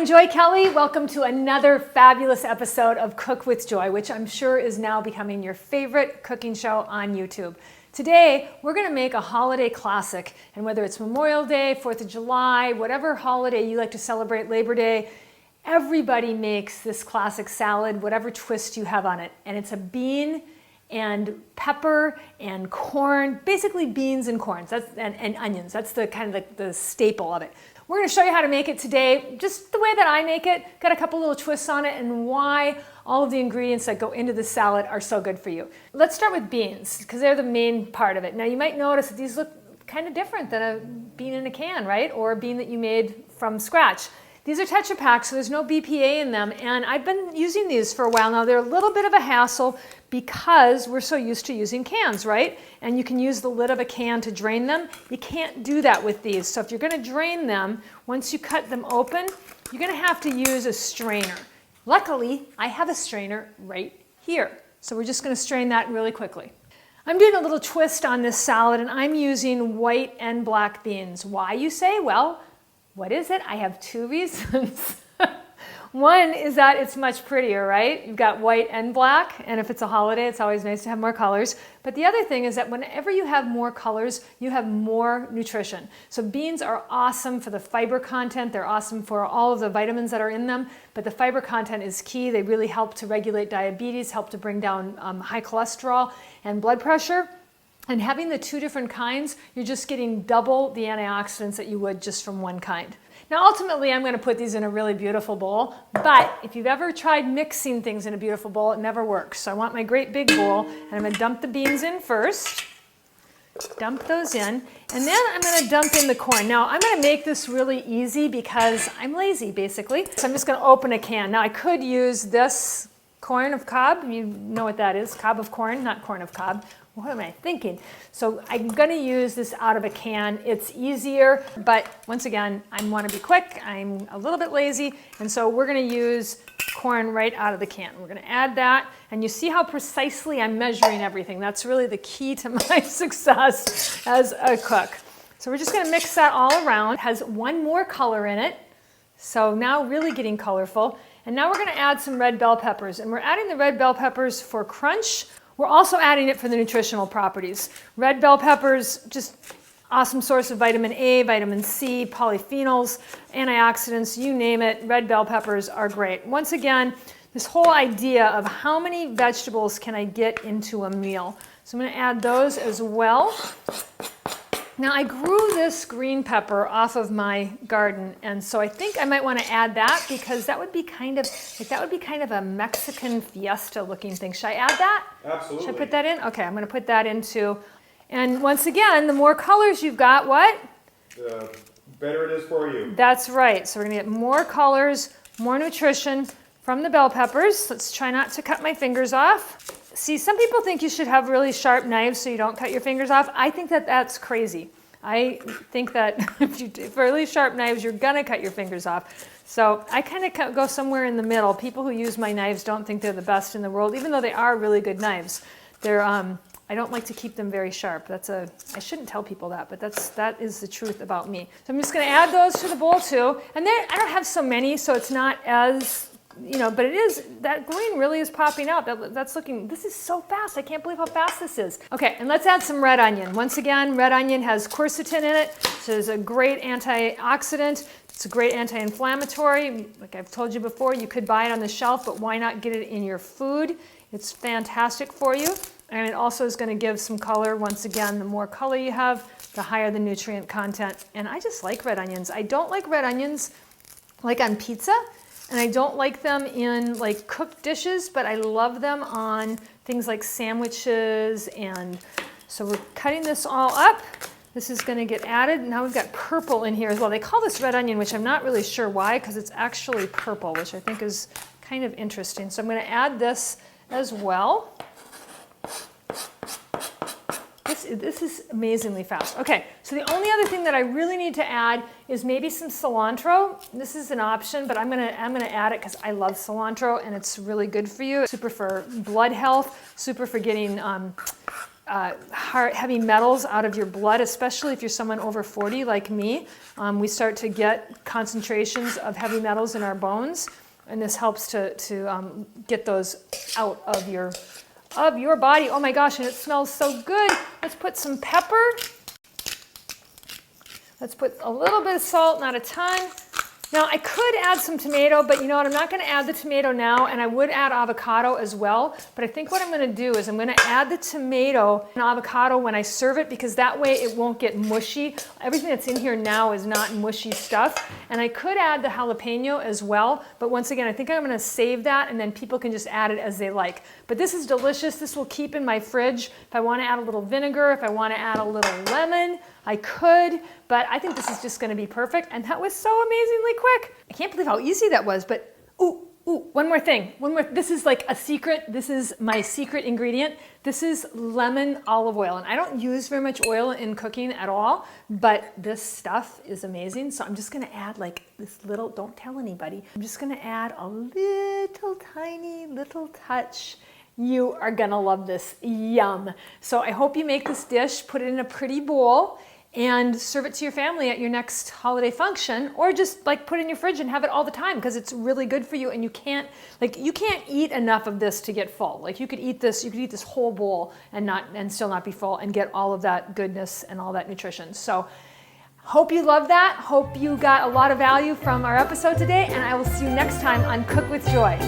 I'm Joy Kelly. Welcome to another fabulous episode of Cook with Joy, which I'm sure is now becoming your favorite cooking show on YouTube. Today, we're going to make a holiday classic, and whether it's Memorial Day, 4th of July, whatever holiday you like to celebrate, Labor Day, everybody makes this classic salad, whatever twist you have on it. And it's a bean and pepper and corn, basically beans and corn, and onions. That's the kind of the staple of it. We're going to show you how to make it today, just the way that I make it. Got a couple little twists on it and why all of the ingredients that go into the salad are so good for you. Let's start with beans, because they're the main part of it. Now you might notice that these look kind of different than a bean in a can, right? Or a bean that you made from scratch. These are Tetra Pak, so there's no BPA in them, and I've been using these for a while now. They're a little bit of a hassle because we're so used to using cans, right? And you can use the lid of a can to drain them. You can't do that with these. So if you're going to drain them, once you cut them open, you're going to have to use a strainer. Luckily, I have a strainer right here. So we're just going to strain that really quickly. I'm doing a little twist on this salad, and I'm using white and black beans. Why, you say? Well, what is it? I have two reasons. One is that it's much prettier, right? You've got white and black, and if it's a holiday, it's always nice to have more colors. But the other thing is that whenever you have more colors, you have more nutrition. So beans are awesome for the fiber content. They're awesome for all of the vitamins that are in them, but the fiber content is key. They really help to regulate diabetes, help to bring down high cholesterol and blood pressure. And having the two different kinds, you're just getting double the antioxidants that you would just from one kind. Now, ultimately, I'm going to put these in a really beautiful bowl, but if you've ever tried mixing things in a beautiful bowl, it never works. So I want my great big bowl, and I'm going to dump the beans in first. Dump those in, and then I'm going to dump in the corn. Now, I'm going to make this really easy because I'm lazy, basically. So I'm just going to open a can. Now, I could use this corn of cob. You know what that is, cob of corn, not corn of cob. What am I thinking? So I'm going to use this out of a can. It's easier, but once again, I want to be quick. I'm a little bit lazy, and so we're going to use corn right out of the can. We're going to add that, and you see how precisely I'm measuring everything. That's really the key to my success as a cook. So we're just going to mix that all around. It has one more color in it, so now really getting colorful. And now we're going to add some red bell peppers, and we're adding the red bell peppers for crunch. We're also adding it for the nutritional properties. Red bell peppers, just awesome source of vitamin A, vitamin C, polyphenols, antioxidants, you name it. Red bell peppers are great. Once again, this whole idea of how many vegetables can I get into a meal. So I'm going to add those as well. Now, I grew this green pepper off of my garden, and so I think I might want to add that because that would be kind of a Mexican fiesta looking thing. Should I add that? Absolutely. Should I put that in? Okay, I'm going to put that into. And once again, the more colors you've got, what? The better it is for you. That's right. So we're going to get more colors, more nutrition from the bell peppers. Let's try not to cut my fingers off. See, some people think you should have really sharp knives so you don't cut your fingers off. I think that that's crazy. I think that if you do really sharp knives, you're going to cut your fingers off. So I kind of go somewhere in the middle. People who use my knives don't think they're the best in the world, even though they are really good knives. I don't like to keep them very sharp. I shouldn't tell people that, but that is the truth about me. So I'm just going to add those to the bowl too. And then I don't have so many, so it's not as, but it is, that green really is popping out. That's looking, this is so fast. I can't believe how fast this is. Okay, and let's add some red onion. Once again, red onion has quercetin in it, so it's a great antioxidant. It's a great anti-inflammatory. Like I've told you before, you could buy it on the shelf, but why not get it in your food? It's fantastic for you. And it also is going to give some color. Once again, the more color you have, the higher the nutrient content. And I just like red onions. I don't like red onions like on pizza, and I don't like them in like cooked dishes, but I love them on things like sandwiches. And so we're cutting this all up. This is going to get added. Now we've got purple in here as well. They call this red onion, which I'm not really sure why, because it's actually purple, which I think is kind of interesting. So I'm going to add this as well. This is amazingly fast. Okay, so the only other thing that I really need to add is maybe some cilantro. This is an option, but I'm gonna add it because I love cilantro and it's really good for you. Super for blood health, super for getting heavy metals out of your blood, especially if you're someone over 40 like me. We start to get concentrations of heavy metals in our bones, and this helps to get those out of your body. Oh my gosh, and it smells so good. Let's put some pepper. Let's put a little bit of salt, not a ton. Now, I could add some tomato, but you know what? I'm not going to add the tomato now, and I would add avocado as well. But I think what I'm going to do is I'm going to add the tomato and avocado when I serve it, because that way it won't get mushy. Everything that's in here now is not mushy stuff. And I could add the jalapeno as well, but once again, I think I'm going to save that, and then people can just add it as they like. But this is delicious. This will keep in my fridge. If I want to add a little vinegar, if I want to add a little lemon, I could, but I think this is just going to be perfect. And that was so amazingly quick. I can't believe how easy that was, but one more thing. This is like a secret. This is my secret ingredient. This is lemon olive oil. And I don't use very much oil in cooking at all, but this stuff is amazing. So I'm just going to add like this little, don't tell anybody. I'm just going to add a little tiny little touch. You are gonna love this. Yum. So I hope you make this dish, put it in a pretty bowl, and serve it to your family at your next holiday function, or just like put it in your fridge and have it all the time, because it's really good for you, and you can't eat enough of this to get full. Like you could eat this whole bowl and still not be full and get all of that goodness and all that nutrition. So hope you love that. Hope you got a lot of value from our episode today, and I will see you next time on Cook with Joy.